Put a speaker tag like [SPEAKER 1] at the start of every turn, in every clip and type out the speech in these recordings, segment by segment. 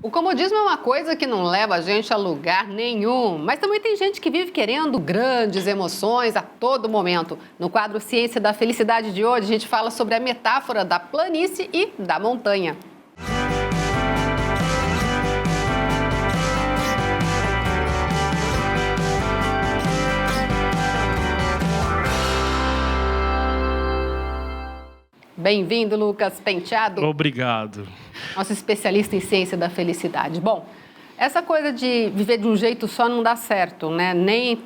[SPEAKER 1] O comodismo é uma coisa que não leva a gente a lugar nenhum, mas também tem gente que vive querendo grandes emoções a todo momento. No quadro Ciência da Felicidade de hoje, a gente fala sobre a metáfora da planície e da montanha. Bem-vindo, Lucas Penteado.
[SPEAKER 2] Obrigado.
[SPEAKER 1] Nosso especialista em ciência da felicidade. Bom, essa coisa de viver de um jeito só não dá certo, né? Nem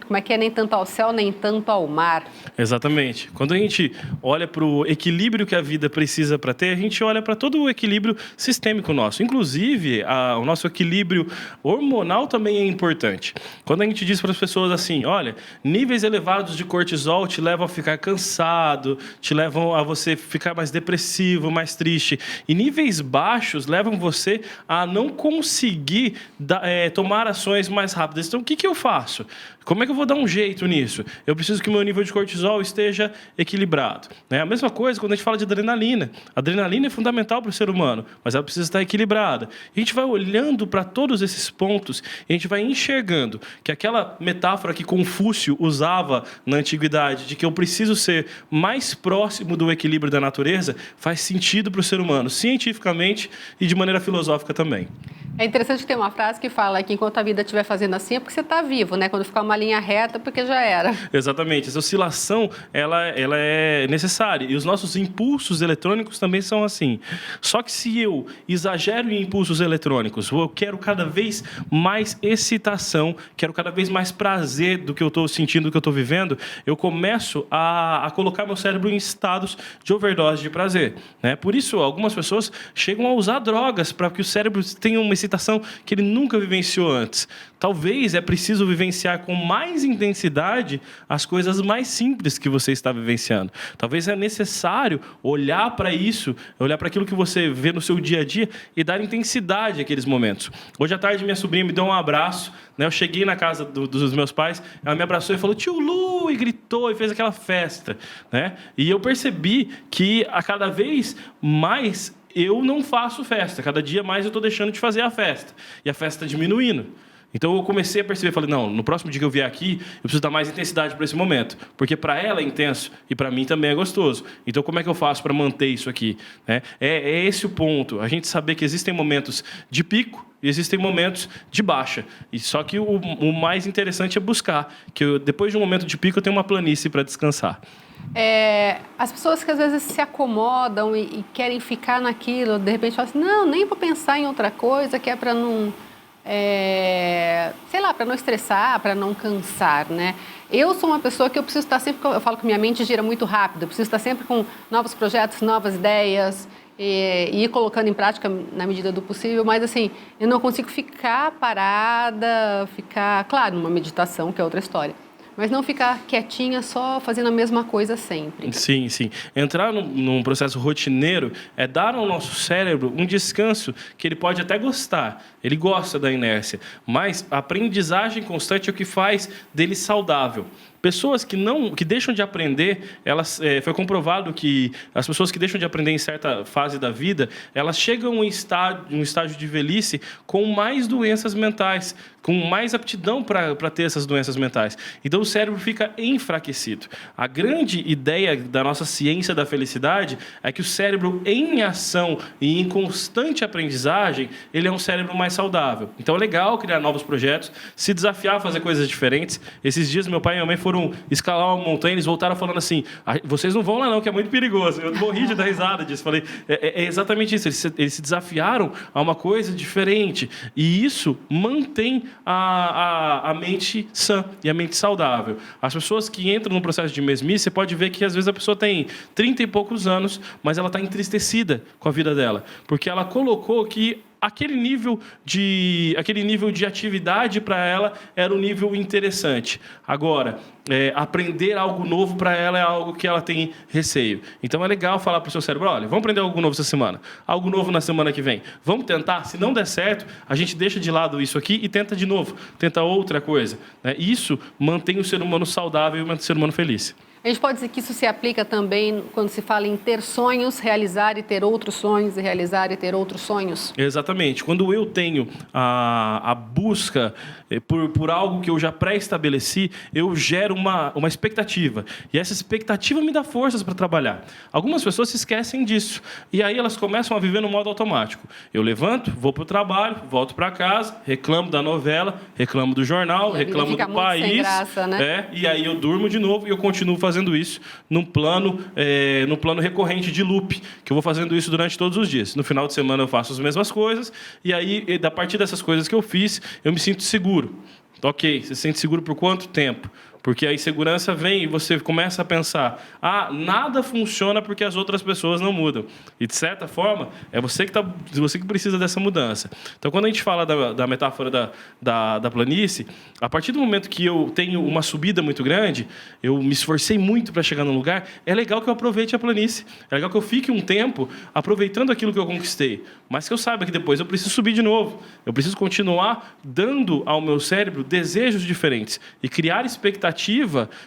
[SPEAKER 1] tanto ao céu, nem tanto ao mar.
[SPEAKER 2] Exatamente. Quando a gente olha para o equilíbrio que a vida precisa para ter, a gente olha para todo o equilíbrio sistêmico nosso. Inclusive, o nosso equilíbrio hormonal também é importante. Quando a gente diz para as pessoas assim, olha, níveis elevados de cortisol te levam a ficar cansado, te levam a você ficar mais depressivo, mais triste. E níveis baixos levam você a não conseguir tomar ações mais rápidas. Então, o que eu faço? Como é que eu vou dar um jeito nisso? Eu preciso que o meu nível de cortisol esteja equilibrado. Né? A mesma coisa quando a gente fala de adrenalina. A adrenalina é fundamental para o ser humano, mas ela precisa estar equilibrada. A gente vai olhando para todos esses pontos e a gente vai enxergando que aquela metáfora que Confúcio usava na antiguidade, de que eu preciso ser mais próximo do equilíbrio da natureza, faz sentido para o ser humano, cientificamente e de maneira filosófica também.
[SPEAKER 1] É interessante que tem uma frase que fala que enquanto a vida estiver fazendo assim é porque você está vivo, né? Quando ficar uma linha reta, porque já era.
[SPEAKER 2] Exatamente. Essa oscilação, ela é necessária. E os nossos impulsos eletrônicos também são assim. Só que se eu exagero em impulsos eletrônicos, ou eu quero cada vez mais excitação, quero cada vez mais prazer do que eu estou sentindo, do que eu estou vivendo, eu começo a colocar meu cérebro em estados de overdose de prazer. Né? Por isso, algumas pessoas chegam a usar drogas para que o cérebro tenha uma excitação que ele nunca vivenciou antes. Talvez é preciso vivenciar com mais intensidade as coisas mais simples que você está vivenciando. Talvez é necessário olhar para isso, olhar para aquilo que você vê no seu dia a dia e dar intensidade àqueles momentos. Hoje à tarde, minha sobrinha me deu um abraço, né? Eu cheguei na casa dos meus pais, ela me abraçou e falou, tio Lu, e gritou e fez aquela festa. Né? E eu percebi que a cada vez mais eu não faço festa. Cada dia mais eu estou deixando de fazer a festa. E a festa está diminuindo. Então eu comecei a perceber, falei, não, no próximo dia que eu vier aqui, eu preciso dar mais intensidade para esse momento. Porque para ela é intenso e para mim também é gostoso. Então como é que eu faço para manter isso aqui? É esse o ponto. A gente saber que existem momentos de pico e existem momentos de baixa. E só que o mais interessante é buscar. Que depois de um momento de pico eu tenho uma planície para descansar.
[SPEAKER 1] As pessoas que às vezes se acomodam e querem ficar naquilo, de repente falam assim, não, nem vou pensar em outra coisa, que é para não, para não estressar, para não cansar, né? Eu sou uma pessoa que eu preciso estar sempre, eu falo que minha mente gira muito rápido, eu preciso estar sempre com novos projetos, novas ideias, e ir colocando em prática na medida do possível, mas assim, eu não consigo ficar parada, claro, numa meditação, que é outra história. Mas não ficar quietinha só fazendo a mesma coisa sempre.
[SPEAKER 2] Sim, sim. Entrar num processo rotineiro é dar ao nosso cérebro um descanso que ele pode até gostar. Ele gosta da inércia. Mas a aprendizagem constante é o que faz dele saudável. Pessoas que deixam de aprender, foi comprovado que as pessoas que deixam de aprender em certa fase da vida, elas chegam a um estágio de velhice com mais doenças mentais, com mais aptidão para ter essas doenças mentais. Então o cérebro fica enfraquecido. A grande ideia da nossa ciência da felicidade é que o cérebro em ação e em constante aprendizagem, ele é um cérebro mais saudável. Então é legal criar novos projetos, se desafiar a fazer coisas diferentes. Esses dias meu pai e minha mãe foram escalar uma montanha, eles voltaram falando assim, vocês não vão lá não, que é muito perigoso. Eu morri de dar risada disso. Falei, é exatamente isso, eles se desafiaram a uma coisa diferente. E isso mantém a mente sã e a mente saudável. As pessoas que entram no processo de mesmice, você pode ver que às vezes a pessoa tem 30 e poucos anos, mas ela está entristecida com a vida dela, porque ela colocou que aquele nível de atividade para ela era um nível interessante. Agora, aprender algo novo para ela é algo que ela tem receio. Então é legal falar para o seu cérebro, olha, vamos aprender algo novo essa semana, algo novo na semana que vem. Vamos tentar, se não der certo, a gente deixa de lado isso aqui e tenta de novo, tenta outra coisa. Isso mantém o ser humano saudável e o ser humano feliz.
[SPEAKER 1] A gente pode dizer que isso se aplica também quando se fala em ter sonhos, realizar e ter outros sonhos, e realizar e ter outros sonhos?
[SPEAKER 2] Exatamente. Quando eu tenho a busca por algo que eu já pré-estabeleci, eu gero uma expectativa. E essa expectativa me dá forças para trabalhar. Algumas pessoas se esquecem disso. E aí elas começam a viver no modo automático. Eu levanto, vou para o trabalho, volto para casa, reclamo da novela, reclamo do jornal, reclamo do país.
[SPEAKER 1] Sem graça, né?
[SPEAKER 2] E aí eu durmo de novo e eu continuo fazendo isso num plano recorrente de loop, que eu vou fazendo isso durante todos os dias. No final de semana eu faço as mesmas coisas, e aí, a partir dessas coisas que eu fiz, eu me sinto seguro. Ok, você se sente seguro por quanto tempo? Porque a insegurança vem e você começa a pensar, nada funciona porque as outras pessoas não mudam. E, de certa forma, é você que precisa dessa mudança. Então, quando a gente fala da metáfora da planície, a partir do momento que eu tenho uma subida muito grande, eu me esforcei muito para chegar num lugar, é legal que eu aproveite a planície. É legal que eu fique um tempo aproveitando aquilo que eu conquistei. Mas que eu saiba que depois eu preciso subir de novo. Eu preciso continuar dando ao meu cérebro desejos diferentes e criar expectativa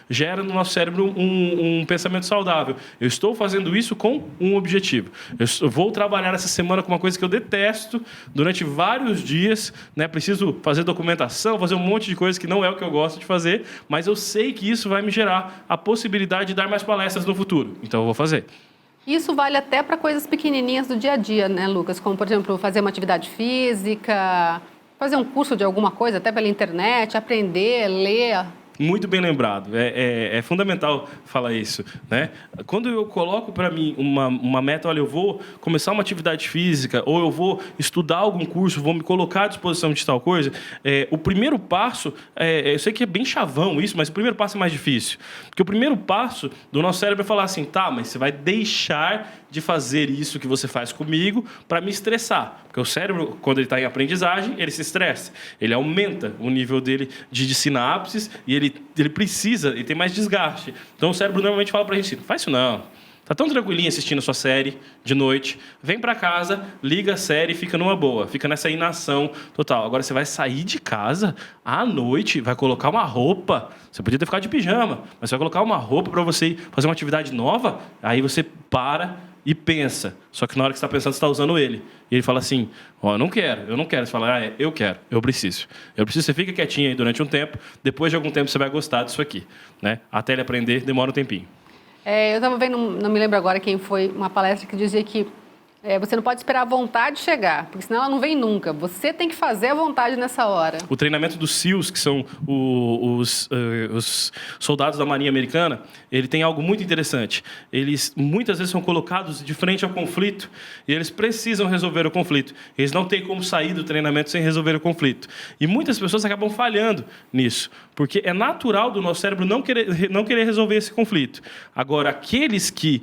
[SPEAKER 2] gera no nosso cérebro um pensamento saudável. Eu estou fazendo isso com um objetivo. Eu vou trabalhar essa semana com uma coisa que eu detesto durante vários dias, né? Preciso fazer documentação, fazer um monte de coisas que não é o que eu gosto de fazer, mas eu sei que isso vai me gerar a possibilidade de dar mais palestras no futuro. Então eu vou fazer.
[SPEAKER 1] Isso vale até para coisas pequenininhas do dia a dia, né, Lucas? Como, por exemplo, fazer uma atividade física, fazer um curso de alguma coisa, até pela internet, aprender, ler.
[SPEAKER 2] Muito bem lembrado. É fundamental falar isso, né? Quando eu coloco para mim uma meta, olha, eu vou começar uma atividade física ou eu vou estudar algum curso, vou me colocar à disposição de tal coisa, o primeiro passo, eu sei que é bem chavão isso, mas o primeiro passo é mais difícil. Porque o primeiro passo do nosso cérebro é falar assim, tá, mas você vai deixar de fazer isso que você faz comigo para me estressar. Porque o cérebro, quando ele está em aprendizagem, ele se estressa. Ele aumenta o nível dele de sinapses e ele tem mais desgaste. Então o cérebro normalmente fala para a gente, não faz isso não. Tá tão tranquilinho assistindo a sua série de noite, vem para casa, liga a série e fica numa boa, fica nessa inação total. Agora você vai sair de casa à noite, vai colocar uma roupa, você podia ter ficado de pijama, mas você vai colocar uma roupa para você fazer uma atividade nova, aí você para e pensa. Só que na hora que você está pensando, você está usando ele. E ele fala assim, eu não quero. Você fala, eu quero, eu preciso. Você fica quietinho aí durante um tempo, depois de algum tempo você vai gostar disso aqui, né? Até ele aprender, demora um tempinho.
[SPEAKER 1] Eu estava vendo, não me lembro agora quem foi, uma palestra que dizia que você não pode esperar a vontade chegar, porque senão ela não vem nunca. Você tem que fazer a vontade nessa hora.
[SPEAKER 2] O treinamento dos SEALs, que são os soldados da Marinha Americana, ele tem algo muito interessante. Eles muitas vezes são colocados de frente ao conflito e eles precisam resolver o conflito. Eles não têm como sair do treinamento sem resolver o conflito. E muitas pessoas acabam falhando nisso, porque é natural do nosso cérebro não querer resolver esse conflito. Agora, aqueles que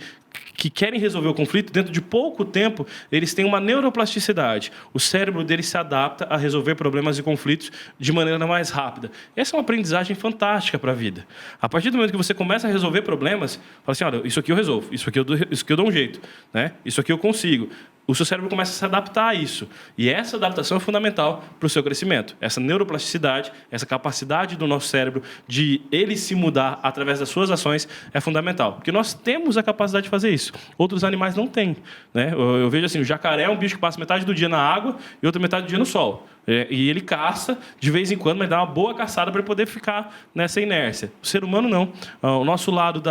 [SPEAKER 2] querem resolver o conflito, dentro de pouco tempo, eles têm uma neuroplasticidade. O cérebro deles se adapta a resolver problemas e conflitos de maneira mais rápida. Essa é uma aprendizagem fantástica para a vida. A partir do momento que você começa a resolver problemas, fala assim, olha, isso aqui eu resolvo, isso aqui eu dou um jeito, né? Isso aqui eu consigo. O seu cérebro começa a se adaptar a isso. E essa adaptação é fundamental para o seu crescimento. Essa neuroplasticidade, essa capacidade do nosso cérebro de ele se mudar através das suas ações é fundamental. Porque nós temos a capacidade de fazer isso. Outros animais não têm, né? Eu vejo assim, o jacaré é um bicho que passa metade do dia na água e outra metade do dia no sol. E ele caça de vez em quando, mas dá uma boa caçada para poder ficar nessa inércia. O ser humano não. O nosso lado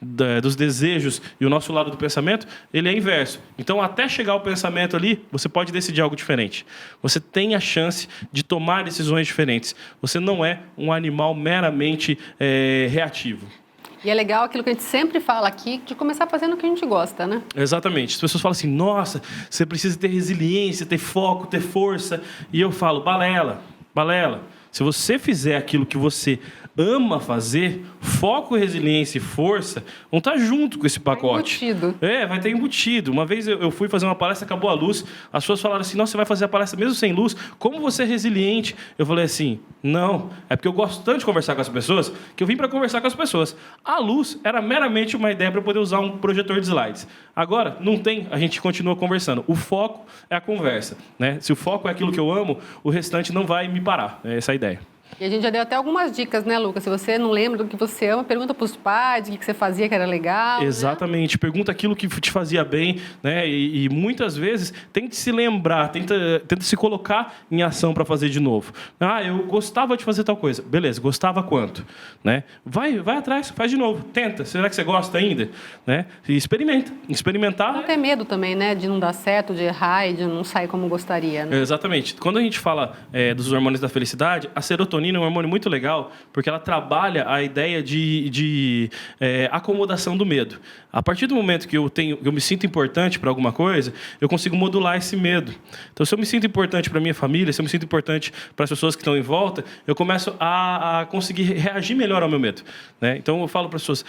[SPEAKER 2] dos desejos e o nosso lado do pensamento, ele é inverso. Então, até chegar ao pensamento ali, você pode decidir algo diferente. Você tem a chance de tomar decisões diferentes. Você não é um animal meramente reativo.
[SPEAKER 1] E é legal aquilo que a gente sempre fala aqui, de começar fazendo o que a gente gosta, né?
[SPEAKER 2] Exatamente. As pessoas falam assim, nossa, você precisa ter resiliência, ter foco, ter força. E eu falo, balela. Se você fizer aquilo que você ama fazer, foco, resiliência e força vão estar junto com esse pacote.
[SPEAKER 1] Vai embutido.
[SPEAKER 2] Vai ter embutido. Uma vez eu fui fazer uma palestra, acabou a luz, as pessoas falaram assim, nossa, você vai fazer a palestra mesmo sem luz? Como você é resiliente? Eu falei assim, não, é porque eu gosto tanto de conversar com as pessoas, que eu vim para conversar com as pessoas. A luz era meramente uma ideia para poder usar um projetor de slides. Agora, não tem, a gente continua conversando. O foco é a conversa, né? Se o foco é aquilo que eu amo, o restante não vai me parar. É essa a ideia.
[SPEAKER 1] E a gente já deu até algumas dicas, né, Lucas? Se você não lembra do que você ama, pergunta para os pais o que você fazia que era legal.
[SPEAKER 2] Exatamente. Né? Pergunta aquilo que te fazia bem, né? E muitas vezes tente se lembrar, tenta se colocar em ação para fazer de novo. Ah, eu gostava de fazer tal coisa. Beleza, gostava quanto? Né? Vai atrás, faz de novo. Tenta. Será que você gosta ainda? Né? E experimenta. Experimentar...
[SPEAKER 1] Não ter medo também, né? De não dar certo, de errar e de não sair como gostaria. Né?
[SPEAKER 2] Exatamente. Quando a gente fala dos hormônios da felicidade, a serotonina é um hormônio muito legal, porque ela trabalha a ideia de acomodação do medo. A partir do momento que eu me sinto importante para alguma coisa, eu consigo modular esse medo. Então, se eu me sinto importante para minha família, se eu me sinto importante para as pessoas que estão em volta, eu começo a conseguir reagir melhor ao meu medo. Né? Então, eu falo para as pessoas,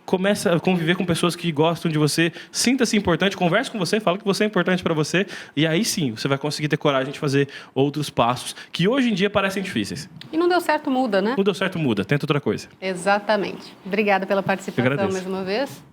[SPEAKER 2] começa a conviver com pessoas que gostam de você, sinta-se importante, converse com você, fala que você é importante para você, e aí sim, você vai conseguir ter coragem de fazer outros passos, que hoje em dia parecem difíceis.
[SPEAKER 1] E não deu certo, muda, né?
[SPEAKER 2] Não deu certo, muda. Tenta outra coisa.
[SPEAKER 1] Exatamente. Obrigada pela participação mais uma vez.